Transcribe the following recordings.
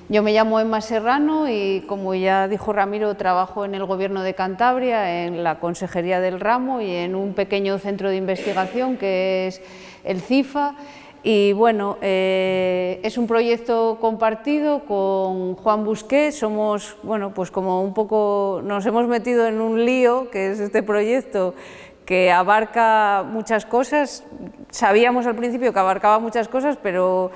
Yo me llamo Emma Serrano y, como ya dijo Ramiro, trabajo en el Gobierno de Cantabria, en la Consejería del Ramo y en un pequeño centro de investigación que es el CIFA. Y bueno, es un proyecto compartido con Juan Busqué. Somos, bueno, pues como un poco nos hemos metido en un lío, que es este proyecto, que abarca muchas cosas. Sabíamos al principio que abarcaba muchas cosas, pero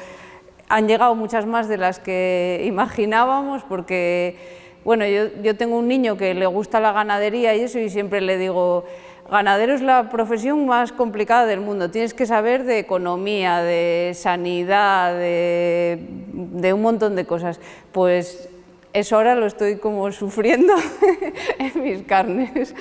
han llegado muchas más de las que imaginábamos, porque, bueno, yo tengo un niño que le gusta la ganadería y eso, y siempre le digo: ganadero es la profesión más complicada del mundo, tienes que saber de economía, de sanidad, de un montón de cosas. Pues eso ahora lo estoy como sufriendo en mis carnes,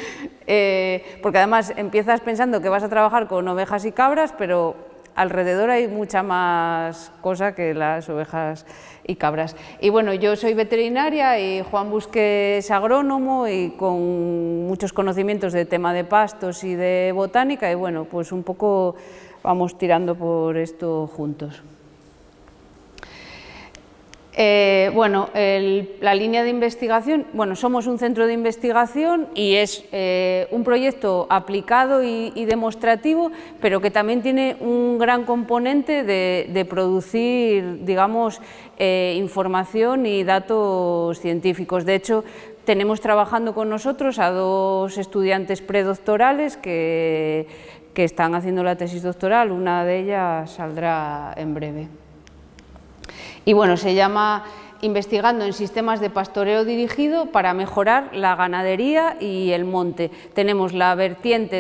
porque además empiezas pensando que vas a trabajar con ovejas y cabras, pero alrededor hay mucha más cosa que las ovejas y cabras. Y bueno, yo soy veterinaria y Juan Busqué es agrónomo y con muchos conocimientos de tema de pastos y de botánica, y bueno, pues un poco vamos tirando por esto juntos. Bueno, la línea de investigación, bueno, somos un centro de investigación y es un proyecto aplicado y demostrativo, pero que también tiene un gran componente de producir, digamos, información y datos científicos. De hecho, tenemos trabajando con nosotros a 2 estudiantes predoctorales que están haciendo la tesis doctoral, una de ellas saldrá en breve. Y bueno, se llama Investigando en sistemas de pastoreo dirigido para mejorar la ganadería y el monte. Tenemos la vertiente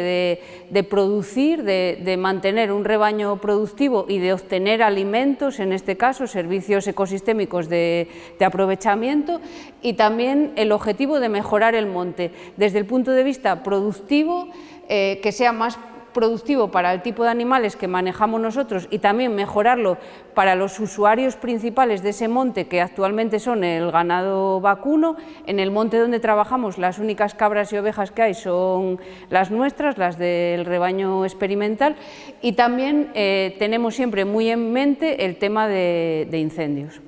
de producir, de mantener un rebaño productivo y de obtener alimentos, en este caso servicios ecosistémicos de aprovechamiento, y también el objetivo de mejorar el monte desde el punto de vista productivo, que sea más productivo para el tipo de animales que manejamos nosotros, y también mejorarlo para los usuarios principales de ese monte, que actualmente son el ganado vacuno. En el monte donde trabajamos, las únicas cabras y ovejas que hay son las nuestras, las del rebaño experimental, y también tenemos siempre muy en mente el tema de incendios.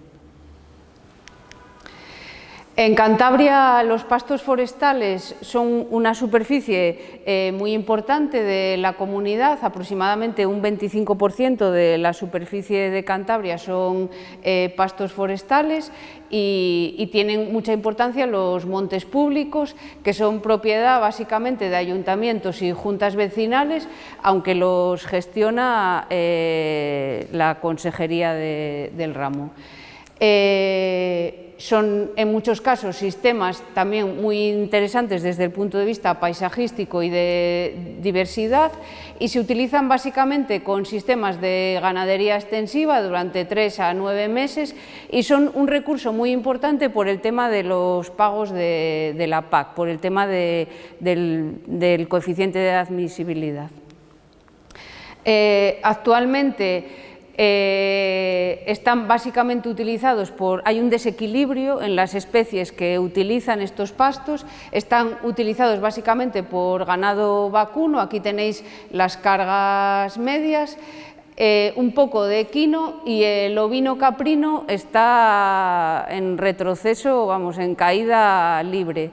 En Cantabria los pastos forestales son una superficie muy importante de la comunidad, aproximadamente un 25% de la superficie de Cantabria son pastos forestales, y tienen mucha importancia los montes públicos, que son propiedad básicamente de ayuntamientos y juntas vecinales, aunque los gestiona la Consejería del Ramo. Son en muchos casos sistemas también muy interesantes desde el punto de vista paisajístico y de diversidad, y se utilizan básicamente con sistemas de ganadería extensiva durante 3 a 9 meses, y son un recurso muy importante por el tema de los pagos de la PAC, por el tema del coeficiente de admisibilidad. Actualmente están básicamente utilizados hay un desequilibrio en las especies que utilizan estos pastos. Están utilizados básicamente por ganado vacuno, aquí tenéis las cargas medias, un poco de equino, y el ovino caprino está en retroceso, vamos, en caída libre.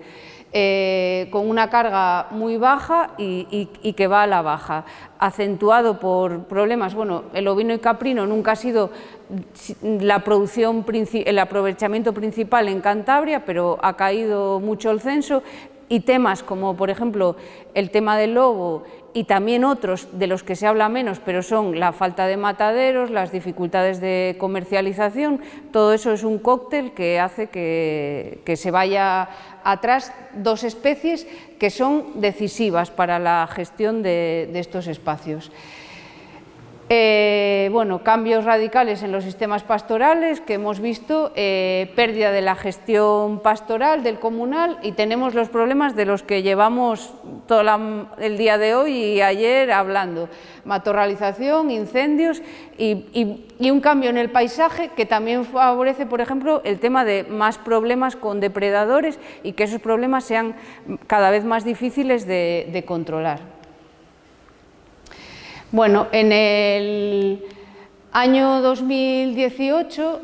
Con una carga muy baja y que va a la baja, acentuado por problemas. Bueno, el ovino y caprino nunca ha sido la producción, el aprovechamiento principal en Cantabria, pero ha caído mucho el censo, y temas como, por ejemplo, el tema del lobo, y también otros de los que se habla menos, pero son la falta de mataderos, las dificultades de comercialización. Todo eso es un cóctel que hace que se vaya atrás 2 especies que son decisivas para la gestión de estos espacios. Bueno, cambios radicales en los sistemas pastorales que hemos visto, pérdida de la gestión pastoral del comunal, y tenemos los problemas de los que llevamos todo el día de hoy y ayer hablando: matorralización, incendios y un cambio en el paisaje que también favorece, por ejemplo, el tema de más problemas con depredadores, y que esos problemas sean cada vez más difíciles de controlar. Bueno, Año 2018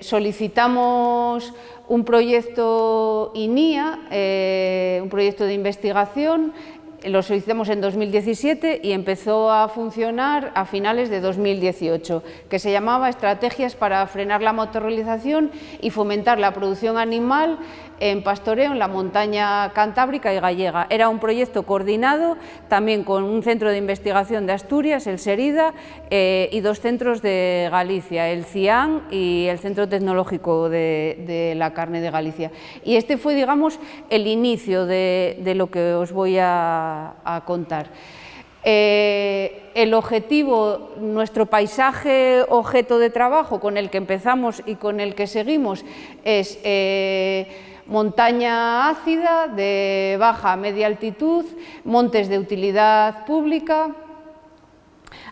solicitamos un proyecto INIA, un proyecto de investigación. Lo solicitamos en 2017 y empezó a funcionar a finales de 2018, que se llamaba Estrategias para frenar la motorización y fomentar la producción animal en pastoreo en la montaña cantábrica y gallega. Era un proyecto coordinado también con un centro de investigación de Asturias, el SERIDA, y 2 centros de Galicia, el CIAN y el Centro Tecnológico de la Carne de Galicia. Y este fue, digamos, el inicio de lo que os voy a contar. El objetivo, nuestro paisaje objeto de trabajo con el que empezamos y con el que seguimos es montaña ácida de baja a media altitud, montes de utilidad pública,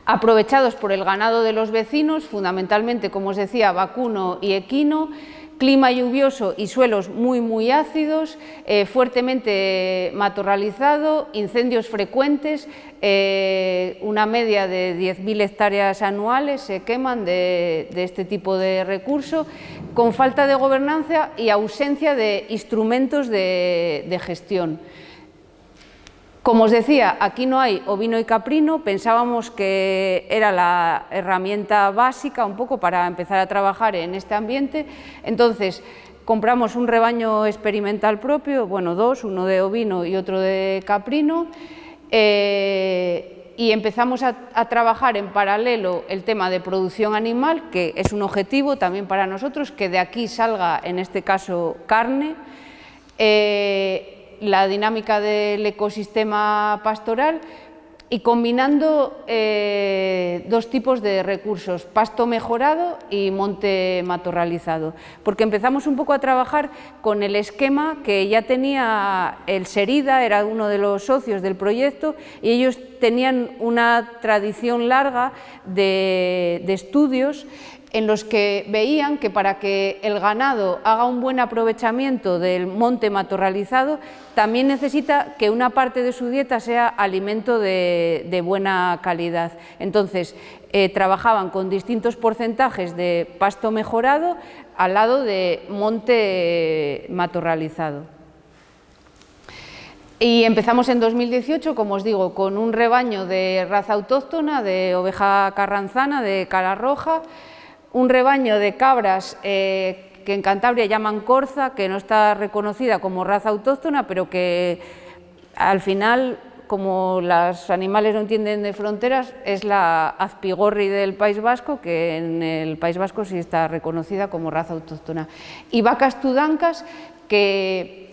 aprovechados por el ganado de los vecinos, fundamentalmente, como os decía, vacuno y equino, clima lluvioso y suelos muy ácidos, fuertemente matorralizado, incendios frecuentes, una media de 10.000 hectáreas anuales se queman de este tipo de recurso, con falta de gobernanza y ausencia de instrumentos de gestión. Como os decía, aquí no hay ovino y caprino, pensábamos que era la herramienta básica un poco para empezar a trabajar en este ambiente, entonces compramos un rebaño experimental propio, bueno, 2, uno de ovino y otro de caprino, y empezamos a trabajar en paralelo el tema de producción animal, que es un objetivo también para nosotros, que de aquí salga, en este caso, carne, la dinámica del ecosistema pastoral y combinando 2 tipos de recursos, pasto mejorado y monte matorralizado, porque empezamos un poco a trabajar con el esquema que ya tenía el SERIDA, era uno de los socios del proyecto, y ellos tenían una tradición larga de estudios en los que veían que para que el ganado haga un buen aprovechamiento del monte matorralizado, también necesita que una parte de su dieta sea alimento de buena calidad. Entonces, trabajaban con distintos porcentajes de pasto mejorado al lado de monte matorralizado. Y empezamos en 2018, como os digo, con un rebaño de raza autóctona, de oveja carranzana, de cara roja, un rebaño de cabras que en Cantabria llaman corza, que no está reconocida como raza autóctona, pero que al final, como los animales no entienden de fronteras, es la azpigorri del País Vasco, que en el País Vasco sí está reconocida como raza autóctona. Y vacas tudancas que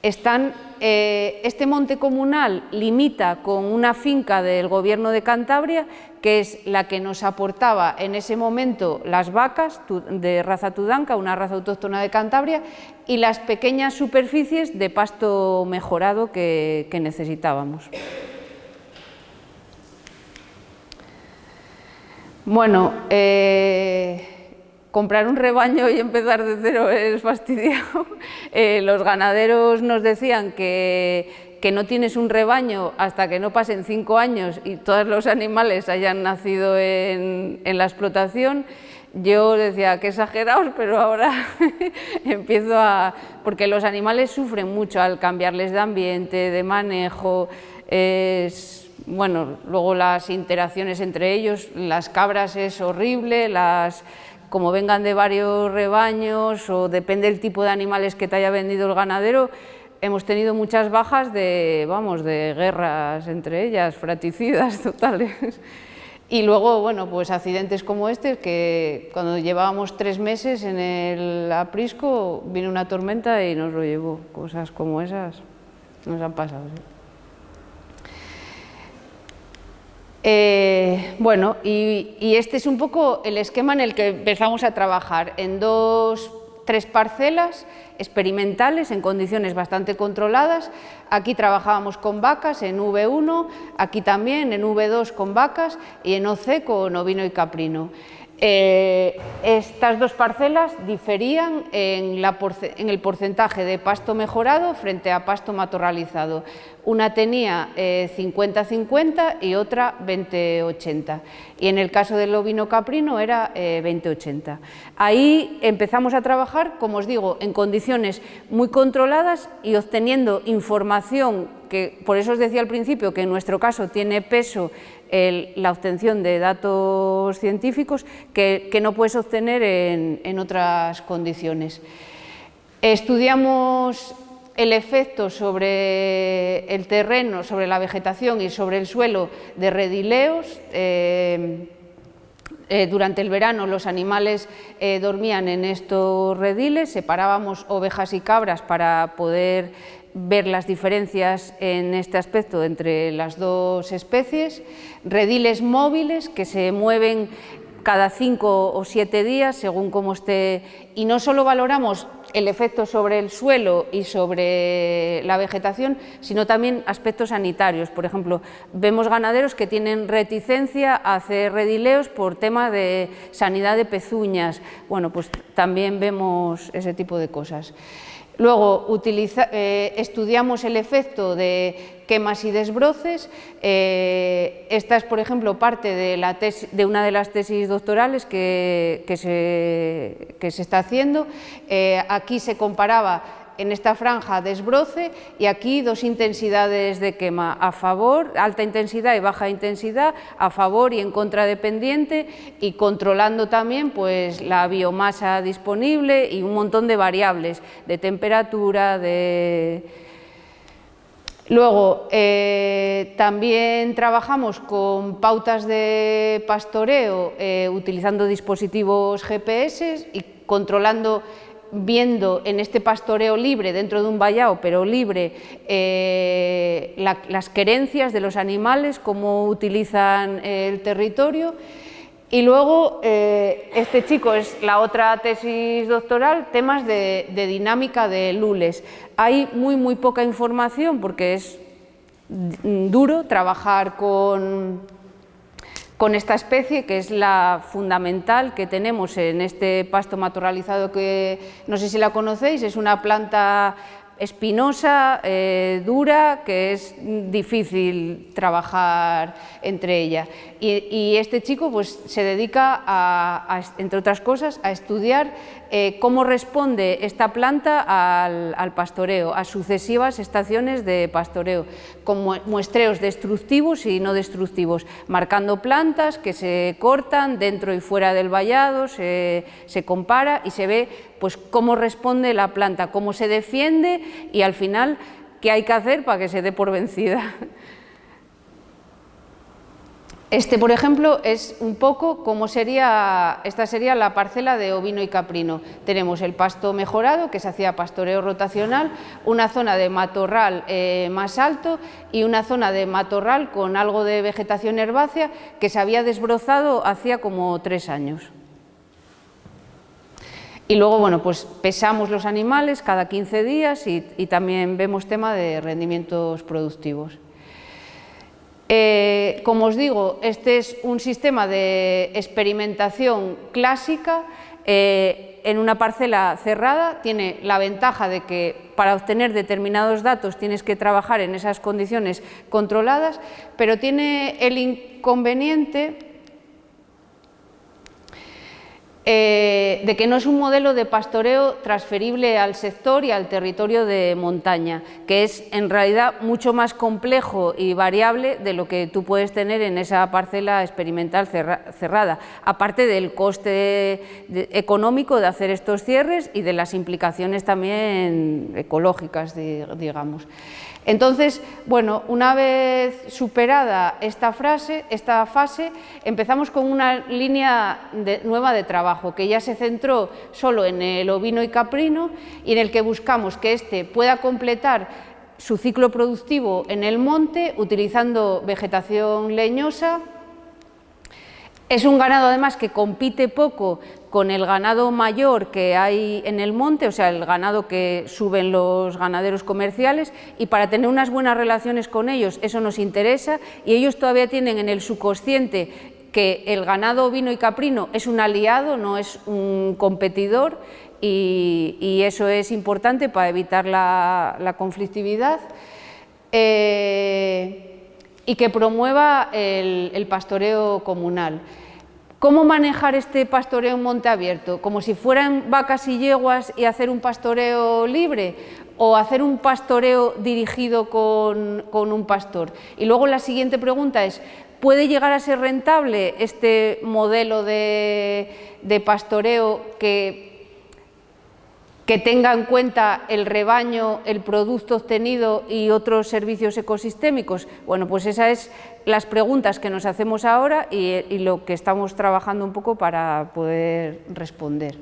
están, este monte comunal limita con una finca del Gobierno de Cantabria, que es la que nos aportaba en ese momento las vacas de raza tudanca, una raza autóctona de Cantabria, y las pequeñas superficies de pasto mejorado que necesitábamos. Bueno, comprar un rebaño y empezar de cero es fastidiado. Los ganaderos nos decían que no tienes un rebaño hasta que no pasen 5 años y todos los animales hayan nacido en la explotación. Yo decía que exagerados, pero ahora empiezo a... porque los animales sufren mucho al cambiarles de ambiente, de manejo, bueno, luego las interacciones entre ellos, las cabras es horrible, como vengan de varios rebaños o depende del tipo de animales que te haya vendido el ganadero, hemos tenido muchas bajas de guerras entre ellas, fratricidas totales. Y luego, bueno, pues accidentes como este, que cuando llevábamos 3 meses en el aprisco, vino una tormenta y nos lo llevó. Cosas como esas nos han pasado, ¿sí? Bueno, y este es un poco el esquema en el que empezamos a trabajar, en 3 parcelas experimentales en condiciones bastante controladas. Aquí trabajábamos con vacas en V1, aquí también en V2 con vacas y en OC con ovino y caprino. Estas dos parcelas diferían en el porcentaje de pasto mejorado frente a pasto matorralizado. Una tenía 50-50 y otra 20-80. Y en el caso del ovino caprino era 20-80. Ahí empezamos a trabajar, como os digo, en condiciones muy controladas y obteniendo información que, por eso os decía al principio, que en nuestro caso tiene peso la obtención de datos científicos que no puedes obtener en otras condiciones. Estudiamos el efecto sobre el terreno, sobre la vegetación y sobre el suelo de redileos. Durante el verano los animales dormían en estos rediles, separábamos ovejas y cabras para poder ver las diferencias en este aspecto entre las dos especies, rediles móviles que se mueven cada 5 o 7 días según cómo esté, y no solo valoramos el efecto sobre el suelo y sobre la vegetación, sino también aspectos sanitarios. Por ejemplo, vemos ganaderos que tienen reticencia a hacer redileos por tema de sanidad de pezuñas. Bueno, pues también vemos ese tipo de cosas. Luego estudiamos el efecto de quemas y desbroces. Esta es, por ejemplo, parte de una de las tesis doctorales que se está haciendo. Aquí se comparaba en esta franja desbroce y aquí dos intensidades de quema a favor, alta intensidad y baja intensidad, a favor y en contra de pendiente, y controlando también pues la biomasa disponible y un montón de variables de temperatura, Luego, también trabajamos con pautas de pastoreo utilizando dispositivos GPS y controlando, viendo en este pastoreo libre, dentro de un vallado, pero libre, las querencias de los animales, cómo utilizan el territorio. Y luego, este chico es la otra tesis doctoral, temas de dinámica de lules. Hay muy poca información porque es duro trabajar con esta especie, que es la fundamental que tenemos en este pasto matorralizado, que no sé si la conocéis, es una planta espinosa, dura, que es difícil trabajar entre ella. Y este chico pues, se dedica, entre otras cosas, a estudiar cómo responde esta planta al pastoreo, a sucesivas estaciones de pastoreo, con muestreos destructivos y no destructivos, marcando plantas que se cortan dentro y fuera del vallado, se compara y se ve pues, cómo responde la planta, cómo se defiende y al final qué hay que hacer para que se dé por vencida. Este, por ejemplo, es un poco como esta sería la parcela de ovino y caprino. Tenemos el pasto mejorado, que se hacía pastoreo rotacional, una zona de matorral más alto y una zona de matorral con algo de vegetación herbácea que se había desbrozado hacía como 3 años. Y luego, bueno, pues pesamos los animales cada 15 días y también vemos tema de rendimientos productivos. Como os digo, este es un sistema de experimentación clásica en una parcela cerrada. Tiene la ventaja de que para obtener determinados datos tienes que trabajar en esas condiciones controladas, pero tiene el inconveniente de que no es un modelo de pastoreo transferible al sector y al territorio de montaña, que es en realidad mucho más complejo y variable de lo que tú puedes tener en esa parcela experimental cerrada, aparte del coste económico de hacer estos cierres y de las implicaciones también ecológicas, digamos. Entonces, bueno, una vez superada esta fase, empezamos con una línea nueva de trabajo que ya se centró solo en el ovino y caprino y en el que buscamos que éste pueda completar su ciclo productivo en el monte utilizando vegetación leñosa. Es un ganado además que compite poco con el ganado mayor que hay en el monte, o sea, el ganado que suben los ganaderos comerciales, y para tener unas buenas relaciones con ellos eso nos interesa, y ellos todavía tienen en el subconsciente que el ganado ovino y caprino es un aliado, no es un competidor, y eso es importante para evitar la conflictividad, y que promueva el pastoreo comunal. ¿Cómo manejar este pastoreo en monte abierto? ¿Como si fueran vacas y yeguas y hacer un pastoreo libre? ¿O hacer un pastoreo dirigido con un pastor? Y luego la siguiente pregunta es, ¿puede llegar a ser rentable este modelo de pastoreo que tenga en cuenta el rebaño, el producto obtenido y otros servicios ecosistémicos? Bueno, pues esas son las preguntas que nos hacemos ahora y lo que estamos trabajando un poco para poder responder.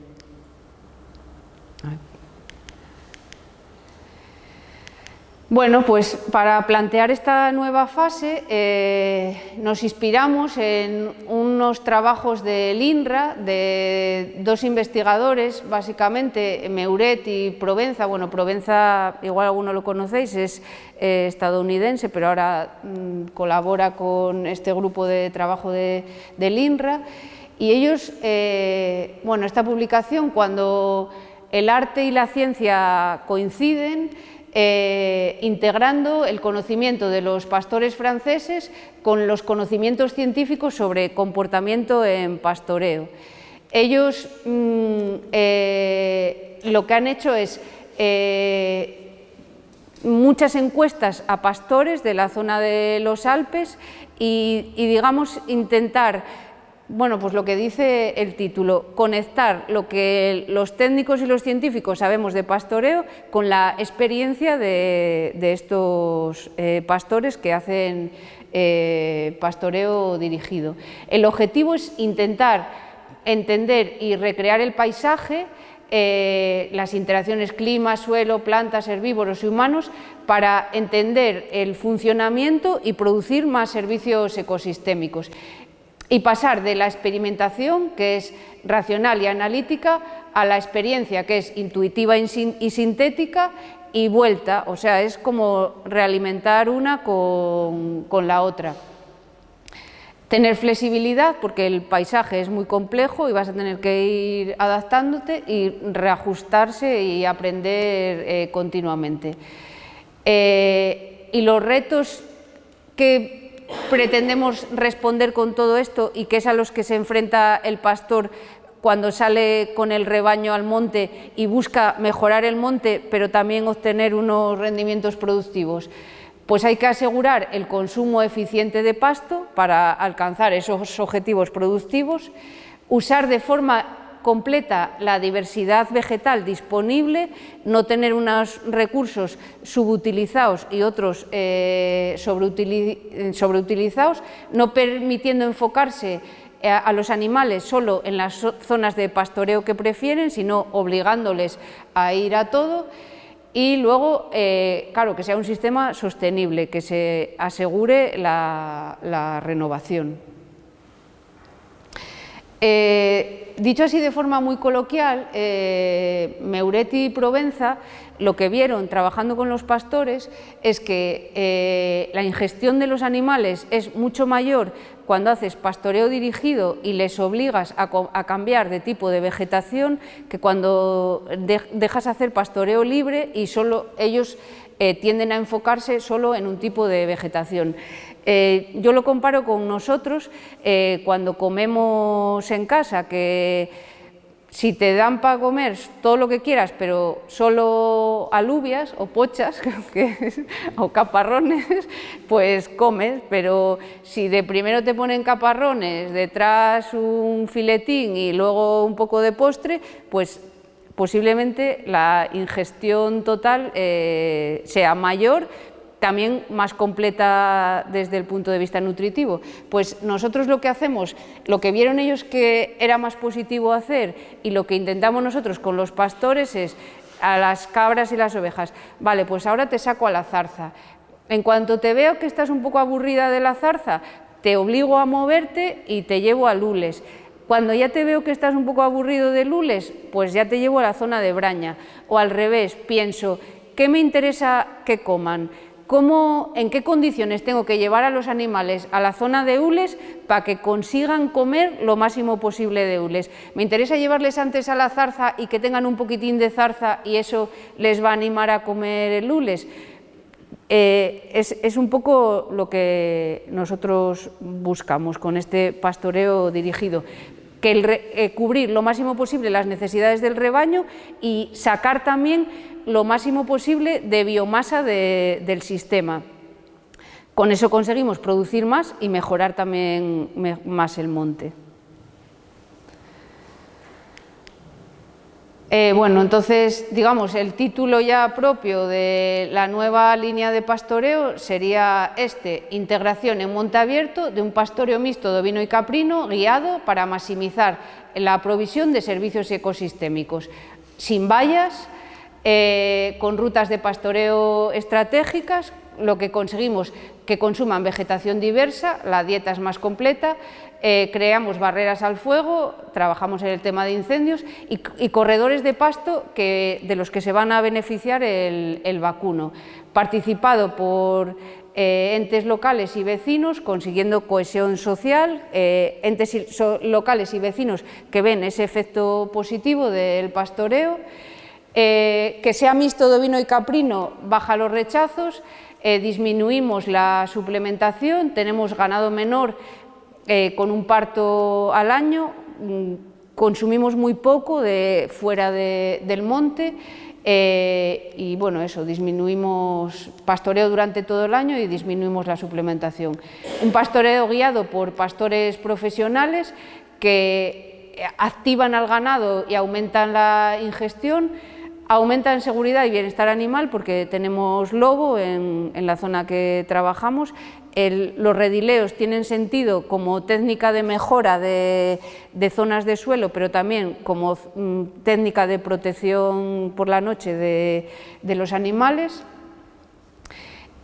Bueno, pues para plantear esta nueva fase nos inspiramos en unos trabajos del INRA, de dos investigadores, básicamente, Meuret y Provenza. Bueno, Provenza, igual alguno lo conocéis, es estadounidense, pero ahora colabora con este grupo de trabajo del INRA. Y ellos, bueno, esta publicación, cuando el arte y la ciencia coinciden, integrando el conocimiento de los pastores franceses con los conocimientos científicos sobre comportamiento en pastoreo. Ellos lo que han hecho es muchas encuestas a pastores de la zona de los Alpes y digamos, intentar, bueno, pues lo que dice el título, conectar lo que los técnicos y los científicos sabemos de pastoreo con la experiencia de estos pastores que hacen pastoreo dirigido. El objetivo es intentar entender y recrear el paisaje, las interacciones clima, suelo, plantas, herbívoros y humanos, para entender el funcionamiento y producir más servicios ecosistémicos. Y pasar de la experimentación, que es racional y analítica, a la experiencia, que es intuitiva y sintética, y vuelta, o sea, es como realimentar una con la otra. Tener flexibilidad, porque el paisaje es muy complejo y vas a tener que ir adaptándote y reajustarse y aprender continuamente. Y los retos que pretendemos responder con todo esto, y que es a los que se enfrenta el pastor cuando sale con el rebaño al monte y busca mejorar el monte, pero también obtener unos rendimientos productivos, pues hay que asegurar el consumo eficiente de pasto para alcanzar esos objetivos productivos, usar de forma completa la diversidad vegetal disponible, no tener unos recursos subutilizados y otros sobreutilizados, no permitiendo enfocarse a los animales solo en las zonas de pastoreo que prefieren, sino obligándoles a ir a todo. Y luego, claro, que sea un sistema sostenible, que se asegure la renovación. Dicho así de forma muy coloquial, Meuret y Provenza lo que vieron trabajando con los pastores es que la ingestión de los animales es mucho mayor cuando haces pastoreo dirigido y les obligas a cambiar de tipo de vegetación, que cuando dejas hacer pastoreo libre y solo ellos tienden a enfocarse solo en un tipo de vegetación. Yo lo comparo con nosotros cuando comemos en casa, que si te dan para comer todo lo que quieras, pero solo alubias o pochas o caparrones, pues comes, pero si de primero te ponen caparrones, detrás un filetín y luego un poco de postre, pues posiblemente la ingestión total sea mayor, también más completa desde el punto de vista nutritivo. Pues nosotros lo que hacemos, lo que vieron ellos que era más positivo hacer y lo que intentamos nosotros con los pastores es a las cabras y las ovejas, vale, pues ahora te saco a la zarza. En cuanto te veo que estás un poco aburrida de la zarza, te obligo a moverte y te llevo a lules. Cuando ya te veo que estás un poco aburrido de lules, pues ya te llevo a la zona de braña. O al revés, pienso, ¿qué me interesa que coman? en qué condiciones tengo que llevar a los animales a la zona de hules para que consigan comer lo máximo posible de hules. Me interesa llevarles antes a la zarza y que tengan un poquitín de zarza y eso les va a animar a comer el hules. Es un poco lo que nosotros buscamos con este pastoreo dirigido, que cubrir lo máximo posible las necesidades del rebaño y sacar también lo máximo posible de biomasa del sistema. Con eso conseguimos producir más y mejorar también más el monte. Bueno, entonces, digamos, el título ya propio de la nueva línea de pastoreo sería integración en monte abierto de un pastoreo mixto de ovino y caprino guiado para maximizar la provisión de servicios ecosistémicos, sin vallas, con rutas de pastoreo estratégicas. Lo que conseguimos que consuman vegetación diversa, la dieta es más completa, creamos barreras al fuego, trabajamos en el tema de incendios y corredores de pasto de los que se van a beneficiar el vacuno, participado por entes locales y vecinos, consiguiendo cohesión social, entes locales y vecinos que ven ese efecto positivo del pastoreo, que sea mixto de ovino y caprino, baja los rechazos, disminuimos la suplementación, tenemos ganado menor con un parto al año, consumimos muy poco fuera del monte y bueno, eso, disminuimos pastoreo durante todo el año y disminuimos la suplementación. Un pastoreo guiado por pastores profesionales que activan al ganado y aumentan la ingestión, aumentan seguridad y bienestar animal porque tenemos lobo en la zona que trabajamos. Los redileos tienen sentido como técnica de mejora de zonas de suelo, pero también como técnica de protección por la noche de los animales.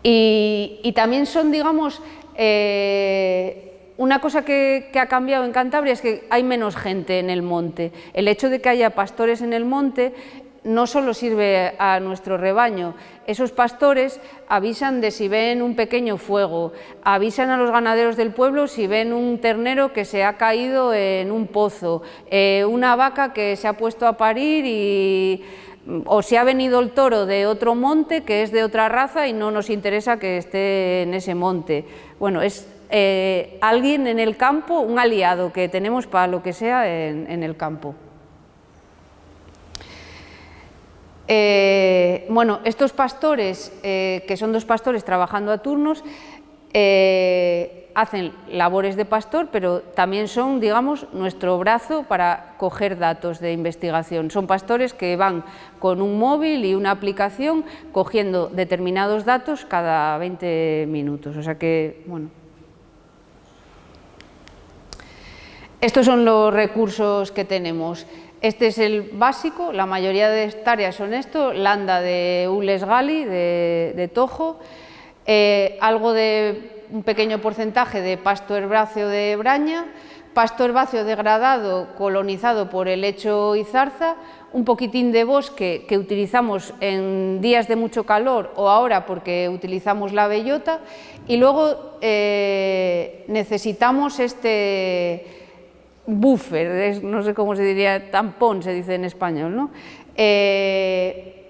Y también son, digamos, una cosa que ha cambiado en Cantabria es que hay menos gente en el monte. El hecho de que haya pastores en el monte no solo sirve a nuestro rebaño, esos pastores avisan de si ven un pequeño fuego, avisan a los ganaderos del pueblo si ven un ternero que se ha caído en un pozo, una vaca que se ha puesto a parir o si ha venido el toro de otro monte que es de otra raza y no nos interesa que esté en ese monte. Bueno, es alguien en el campo, un aliado que tenemos para lo que sea en el campo. Bueno, estos pastores, que son dos pastores trabajando a turnos, hacen labores de pastor, pero también son, digamos, nuestro brazo para coger datos de investigación. Son pastores que van con un móvil y una aplicación cogiendo determinados datos cada 20 minutos. O sea que, bueno. Estos son los recursos que tenemos. Este es el básico, la mayoría de hectáreas son esto, landa de hules gali, de tojo, algo de un pequeño porcentaje de pasto herbáceo de braña, pasto herbáceo degradado colonizado por helecho y zarza, un poquitín de bosque que utilizamos en días de mucho calor o ahora porque utilizamos la bellota y luego necesitamos este buffer, no sé cómo se diría, tampón se dice en español, ¿no?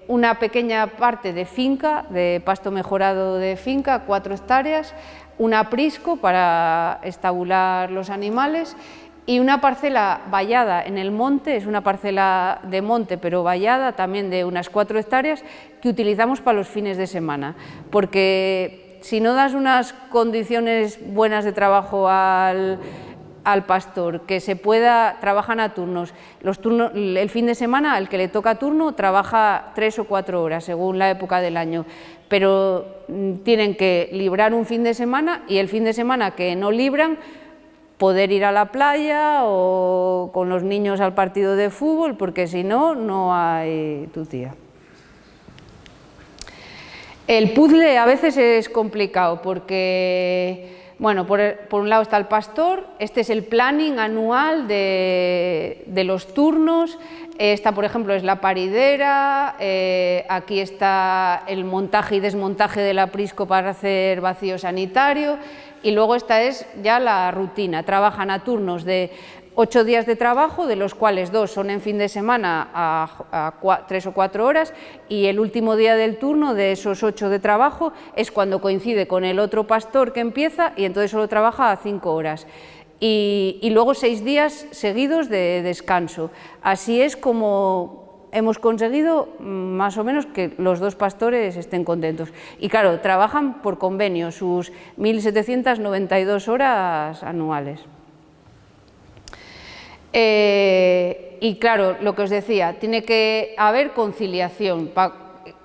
Una pequeña parte de finca, de pasto mejorado de finca, 4 hectáreas, un aprisco para estabular los animales y una parcela vallada en el monte, es una parcela de monte pero vallada también de unas 4 hectáreas que utilizamos para los fines de semana, porque si no das unas condiciones buenas de trabajo al pastor, que se pueda, trabajan a turnos, el fin de semana el que le toca turno trabaja 3 o 4 horas según la época del año, pero tienen que librar un fin de semana y el fin de semana que no libran poder ir a la playa o con los niños al partido de fútbol, porque si no, no hay tutía. El puzzle a veces es complicado porque, bueno, por un lado está el pastor, este es el planning anual de los turnos, Esta, por ejemplo, es la paridera, aquí está el montaje y desmontaje del aprisco para hacer vacío sanitario, y luego esta es ya la rutina. Trabajan a turnos de 8 días de trabajo, de los cuales 2 son en fin de semana a 3 o 4 horas, y el último día del turno de esos 8 de trabajo es cuando coincide con el otro pastor que empieza, y entonces solo trabaja a 5 horas. Y luego 6 días seguidos de descanso. Así es como hemos conseguido más o menos que los 2 pastores estén contentos. Y claro, trabajan por convenio, sus 1.792 horas anuales. Y claro, lo que os decía, tiene que haber conciliación.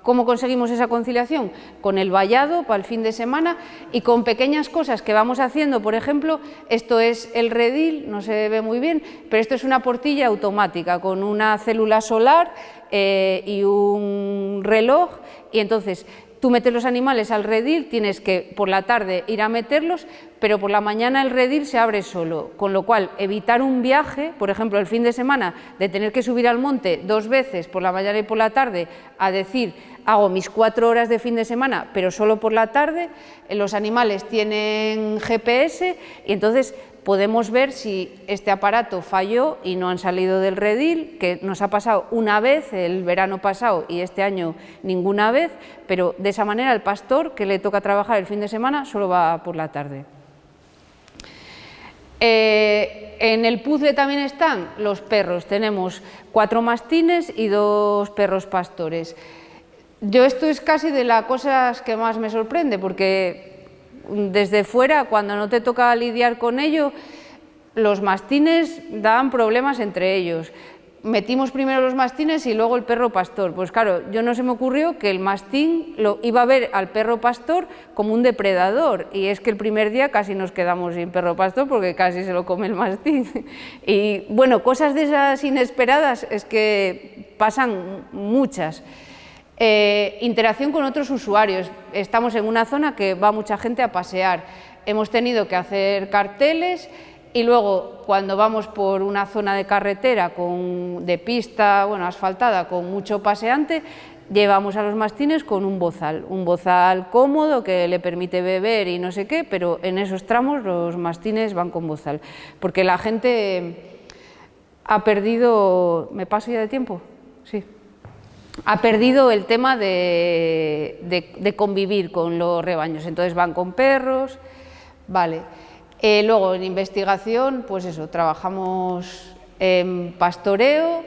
¿Cómo conseguimos esa conciliación? Con el vallado para el fin de semana y con pequeñas cosas que vamos haciendo. Por ejemplo, esto es el redil, no se ve muy bien, pero esto es una portilla automática con una célula solar y un reloj, y entonces tú metes los animales al redil, tienes que por la tarde ir a meterlos, pero por la mañana el redil se abre solo, con lo cual evitar un viaje, por ejemplo el fin de semana, de tener que subir al monte 2 veces, por la mañana y por la tarde, a decir, hago mis 4 horas de fin de semana, pero solo por la tarde. Los animales tienen GPS y entonces podemos ver si este aparato falló y no han salido del redil, que nos ha pasado una vez el verano pasado y este año ninguna vez, pero de esa manera el pastor que le toca trabajar el fin de semana solo va por la tarde. En el puzzle también están los perros, tenemos 4 mastines y 2 perros pastores. Esto es casi de las cosas que más me sorprende, porque desde fuera, cuando no te toca lidiar con ello, los mastines dan problemas entre ellos. Metimos primero los mastines y luego el perro pastor. Pues claro, yo no se me ocurrió que el mastín lo iba a ver al perro pastor como un depredador, y es que el primer día casi nos quedamos sin perro pastor porque casi se lo come el mastín. Y bueno, cosas de esas inesperadas es que pasan muchas. Interacción con otros usuarios. Estamos en una zona que va mucha gente a pasear. Hemos tenido que hacer carteles, y luego cuando vamos por una zona de carretera de pista, bueno, asfaltada, con mucho paseante, llevamos a los mastines con un bozal cómodo que le permite beber y no sé qué, pero en esos tramos los mastines van con bozal, porque la gente ha perdido... ¿Me paso ya de tiempo? Sí. Ha perdido el tema de convivir con los rebaños, entonces van con perros, vale. Luego en investigación, pues eso, trabajamos en pastoreo,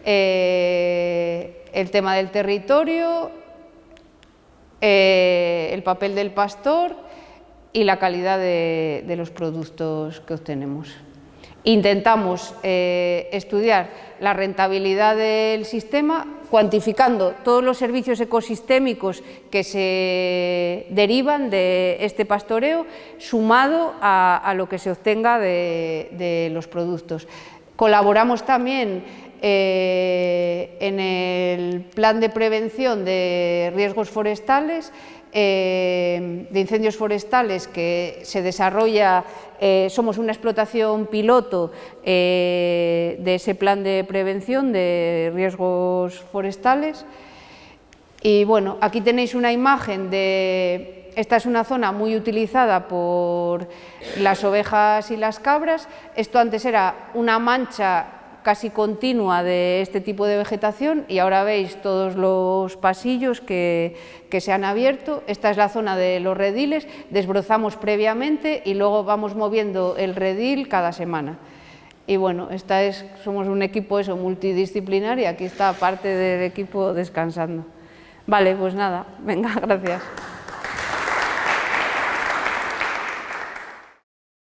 el tema del territorio, el papel del pastor y la calidad de los productos que obtenemos. Intentamos estudiar la rentabilidad del sistema, cuantificando todos los servicios ecosistémicos que se derivan de este pastoreo, sumado a lo que se obtenga de los productos. Colaboramos también en el plan de prevención de riesgos forestales, de incendios forestales, que se desarrolla, somos una explotación piloto de ese plan de prevención de riesgos forestales. Y bueno, aquí tenéis una imagen de... Esta es una zona muy utilizada por las ovejas y las cabras. Esto antes era una mancha casi continua de este tipo de vegetación, y ahora veis todos los pasillos que se han abierto. Esta es la zona de los rediles, desbrozamos previamente y luego vamos moviendo el redil cada semana. Y bueno, somos un equipo multidisciplinar, y aquí está parte del equipo descansando. Vale, pues nada, venga, gracias.